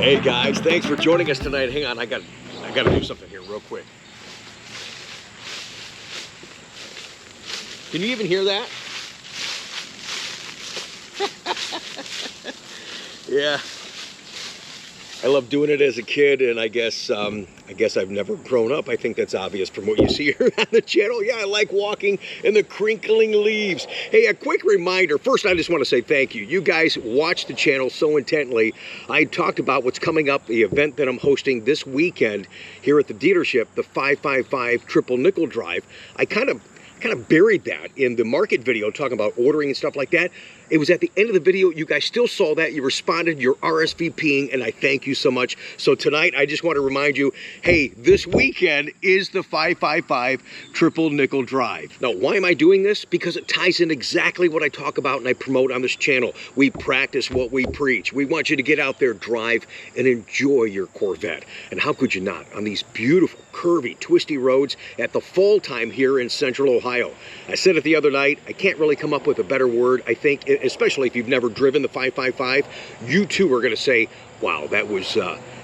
Hey guys, thanks for joining us tonight. Hang on, I got to do something here real quick. Can you even hear that? Yeah. I loved doing it as a kid, and I guess I've never grown up. I think that's obvious from what you see here on the channel. Yeah, I like walking in the crinkling leaves. Hey, a quick reminder. First, I just want to say thank you. You guys watch the channel so intently. I talked about what's coming up, the event that I'm hosting this weekend here at the dealership, the 555 Triple Nickel Drive. I kind of buried that in the market video, talking about ordering and stuff like that. It was at the end of the video. You guys still saw that. You responded. You're RSVPing, and I thank you so much. So tonight, I just want to remind you, hey, this weekend is the 555 Triple Nickel Drive. Now, why am I doing this? Because it ties in exactly what I talk about and I promote on this channel. We practice what we preach. We want you to get out there, drive, and enjoy your Corvette. And how could you not on these beautiful, curvy, twisty roads at the fall time here in Central Ohio? I said it the other night. I can't really come up with a better word. I think, especially if you've never driven the 555, you too are going to say, wow, that was,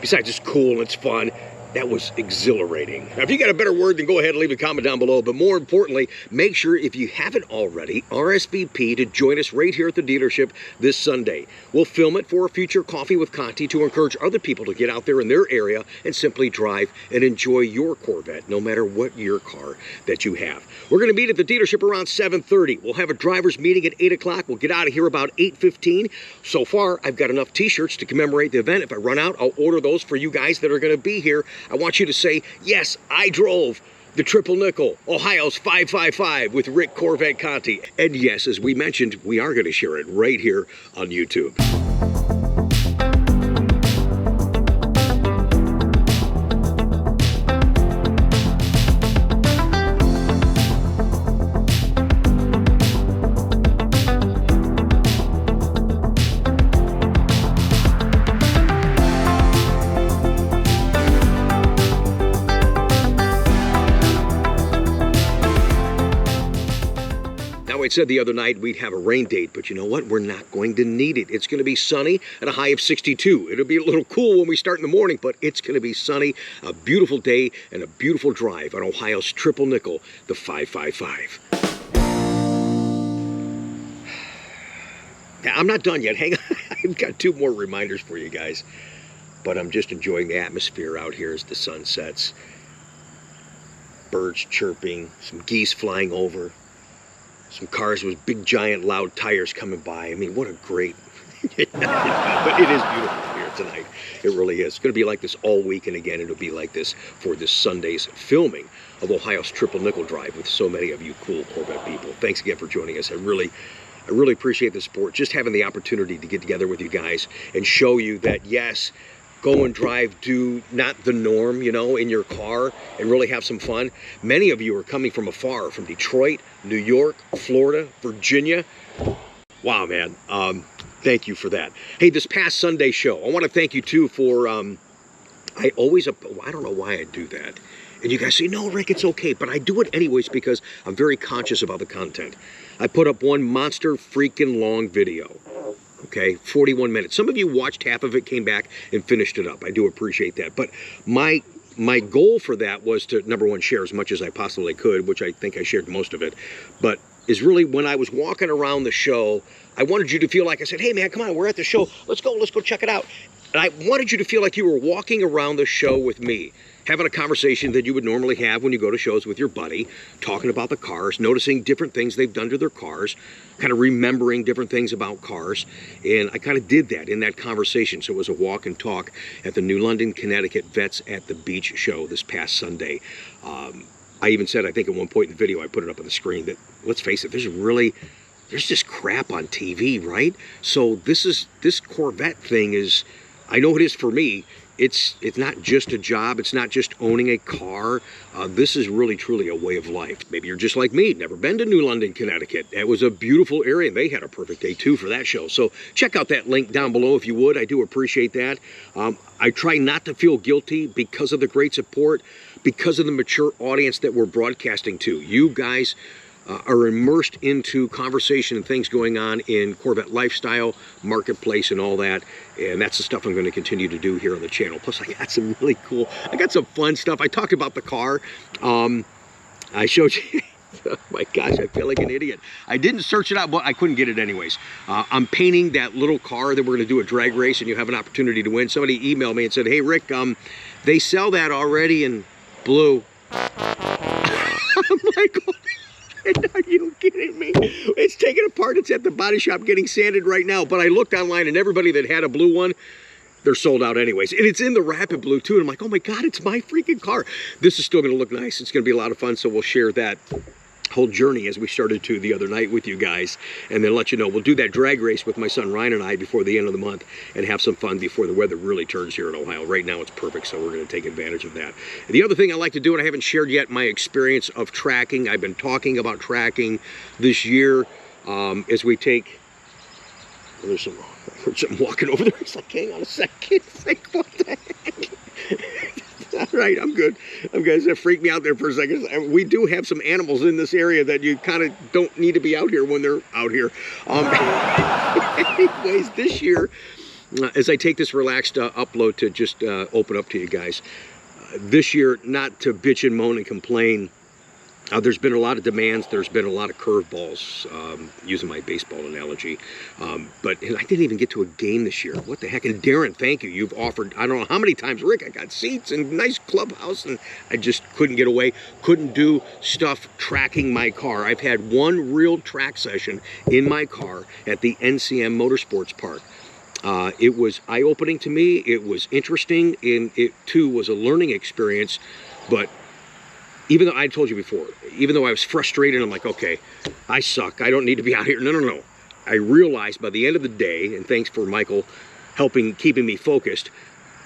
besides it's cool and it's fun, that was exhilarating. Now, if you got a better word, then go ahead and leave a comment down below. But more importantly, make sure, if you haven't already, RSVP to join us right here at the dealership this Sunday. We'll film it for a future Coffee with Conti to encourage other people to get out there in their area and simply drive and enjoy your Corvette, no matter what your car that you have. We're going to meet at the dealership around 7:30. We'll have a driver's meeting at 8 o'clock. We'll get out of here about 8:15. So far, I've got enough t-shirts to commemorate the event. If I run out, I'll order those for you guys that are going to be here. I want you to say, yes, I drove the Triple Nickel, Ohio's 555 with Rick Corvette Conti. And yes, as we mentioned, we are going to share it right here on YouTube. I said the other night we'd have a rain date, but you know what? We're not going to need it. It's going to be sunny at a high of 62. It'll be a little cool when we start in the morning, but it's going to be sunny, a beautiful day, and a beautiful drive on Ohio's Triple Nickel, the 555. Now, I'm not done yet. Hang on. I've got two more reminders for you guys, but I'm just enjoying the atmosphere out here as the sun sets. Birds chirping, some geese flying over. Some cars with big, giant, loud tires coming by. I mean, what a great... But it is beautiful here tonight. It really is. It's going to be like this all week, and again, it'll be like this for this Sunday's filming of Ohio's Triple Nickel Drive with so many of you cool Corvette people. Thanks again for joining us. I really appreciate the support. Just having the opportunity to get together with you guys and show you that, yes, go and drive, do not the norm, you know, in your car and really have some fun. Many of you are coming from afar, from Detroit, New York, Florida, Virginia. Wow, man. Thank you for that. Hey, this past Sunday show, I want to thank you too for, I don't know why I do that. And you guys say, no, Rick, it's okay. But I do it anyways because I'm very conscious about the content. I put up one monster freaking long video. Okay, 41 minutes. Some of you watched half of it, came back and finished it up. I do appreciate that. But my goal for that was to, number one, share as much as I possibly could, which I think I shared most of it. But is really when I was walking around the show, I wanted you to feel like I said, hey man, come on, we're at the show. Let's go check it out. And I wanted you to feel like you were walking around the show with me, having a conversation that you would normally have when you go to shows with your buddy, talking about the cars, noticing different things they've done to their cars, kind of remembering different things about cars. And I kind of did that in that conversation. So it was a walk and talk at the New London, Connecticut Vets at the Beach show this past Sunday. I even said, I think at one point in the video, I put it up on the screen, that let's face it, there's just crap on TV, right? So this Corvette thing is, I know it is for me. It's not just a job. It's not just owning a car. This is really, truly a way of life. Maybe you're just like me, never been to New London, Connecticut. It was a beautiful area, and they had a perfect day, too, for that show. So check out that link down below if you would. I do appreciate that. I try not to feel guilty because of the great support, because of the mature audience that we're broadcasting to. You guys are immersed into conversation and things going on in Corvette lifestyle, marketplace, and all that. And that's the stuff I'm going to continue to do here on the channel. Plus, I got some really cool, I got some fun stuff. I talked about the car. I showed you. Oh my gosh, I feel like an idiot. I didn't search it out, but I couldn't get it anyways. I'm painting that little car that we're going to do a drag race, and you have an opportunity to win. Somebody emailed me and said, hey, Rick, they sell that already in blue. I'm like, are you kidding me? It's taken apart. It's at the body shop getting sanded right now. But I looked online, and everybody that had a blue one, they're sold out anyways. And it's in the Rapid Blue, too. And I'm like, oh, my God, it's my freaking car. This is still going to look nice. It's going to be a lot of fun, so we'll share that whole journey as we started to the other night with you guys, and then let you know we'll do that drag race with my son Ryan and I before the end of the month and have some fun before the weather really turns here in Ohio. Right now it's perfect, so we're going to take advantage of that. And the other thing I like to do, and I haven't shared yet, my experience of tracking. I've been talking about tracking this year as we take, there's some, I heard something walking over there. It's like, hang on a second. Like, what the heck? All right, I'm good. I'm good. That freaked me out there for a second. We do have some animals in this area that you kind of don't need to be out here when they're out here. Anyways, this year, as I take this relaxed upload to just open up to you guys, this year, not to bitch and moan and complain, there's been a lot of demands. There's been a lot of curveballs, using my baseball analogy. But I didn't even get to a game this year. What the heck? And Darren, thank you. You've offered, I don't know how many times, Rick, I got seats and nice clubhouse, and I just couldn't get away. Couldn't do stuff tracking my car. I've had one real track session in my car at the NCM Motorsports Park. It was eye-opening to me. It was interesting, and it, too, was a learning experience. But even though I told you before, even though I was frustrated, I'm like, okay, I suck. I don't need to be out here. No, no, no. I realized by the end of the day, and thanks for Michael keeping me focused,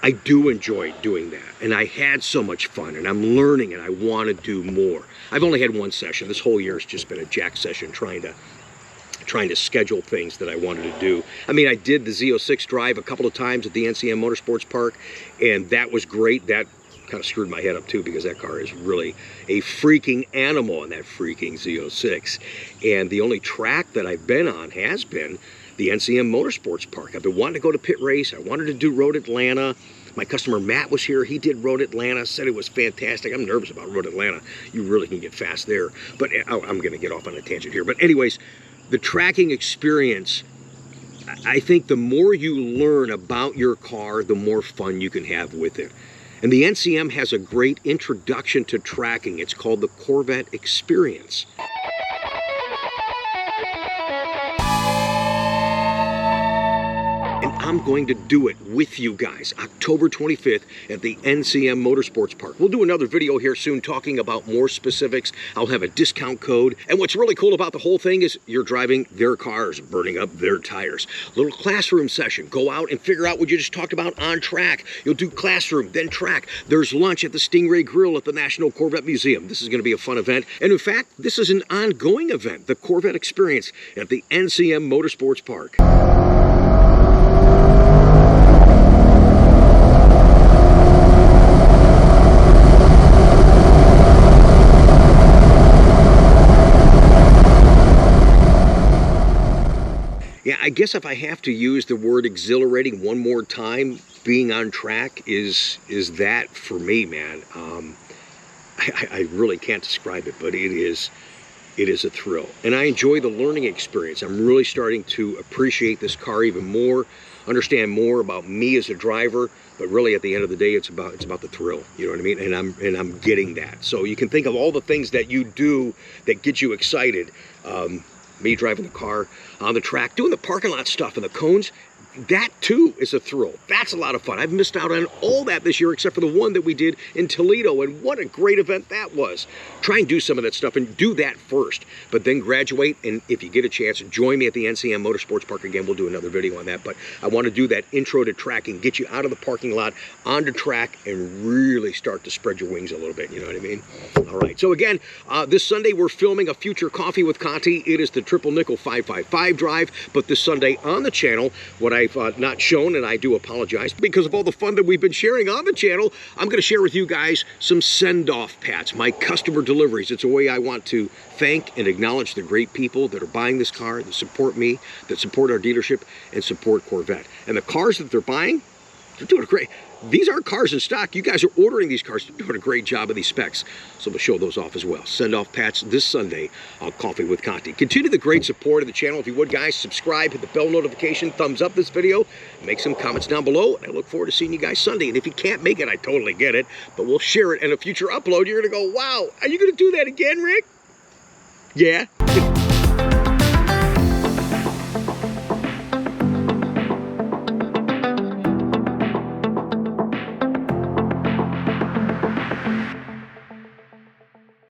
I do enjoy doing that. And I had so much fun, and I'm learning, and I want to do more. I've only had one session. This whole year has just been a jack session trying to schedule things that I wanted to do. I mean, I did the Z06 drive a couple of times at the NCM Motorsports Park, and that was great. That kind of screwed my head up too, because that car is really a freaking animal in that freaking Z06. And the only track that I've been on has been the NCM Motorsports Park. I've been wanting to go to pit race. I wanted to do Road Atlanta. My customer Matt was here. He did Road Atlanta, said it was fantastic. I'm nervous about Road Atlanta. You really can get fast there. But I'm going to get off on a tangent here. But anyways, the tracking experience, I think the more you learn about your car, the more fun you can have with it. And the NCM has a great introduction to tracking. It's called the Corvette Experience. And I'm going to do it with you guys October 25th at the NCM Motorsports Park. We'll do another video here soon talking about more specifics. I'll have a discount code. And what's really cool about the whole thing is you're driving their cars, burning up their tires. Little classroom session. Go out and figure out what you just talked about on track. You'll do classroom, then track. There's lunch at the Stingray Grill at the National Corvette Museum. This is going to be a fun event. And in fact, this is an ongoing event, the Corvette Experience at the NCM Motorsports Park. Yeah, I guess if I have to use the word exhilarating one more time, being on track is that for me, man. I really can't describe it, but it is a thrill. And I enjoy the learning experience. I'm really starting to appreciate this car even more, understand more about me as a driver, but really at the end of the day, it's about the thrill. You know what I mean? And I'm getting that. So you can think of all the things that you do that get you excited. Me driving the car on the track, doing the parking lot stuff and the cones, that too is a thrill. That's a lot of fun. I've missed out on all that this year except for the one that we did in Toledo, and what a great event that was. Try and do some of that stuff and do that first, but then graduate, and if you get a chance, join me at the NCM Motorsports Park again. We'll do another video on that, but I want to do that intro to tracking, get you out of the parking lot, onto track, and really start to spread your wings a little bit, you know what I mean? All right, so again, this Sunday we're filming a future Coffee with Conti. It is the Triple Nickel 555 drive, but this Sunday on the channel, what I I've not shown, and I do apologize. Because of all the fun that we've been sharing on the channel, I'm going to share with you guys some send-off pats, my customer deliveries. It's a way I want to thank and acknowledge the great people that are buying this car, that support me, that support our dealership, and support Corvette. And the cars that they're buying, they're doing great. These aren't cars in stock. You guys are ordering these cars. They're doing a great job of these specs. So we'll show those off as well. Send off pats this Sunday on Coffee with Conti. Continue the great support of the channel. If you would, guys, subscribe, hit the bell notification, thumbs up this video, make some comments down below, and I look forward to seeing you guys Sunday. And if you can't make it, I totally get it, but we'll share it in a future upload. You're going to go, wow, are you going to do that again, Rick? Yeah.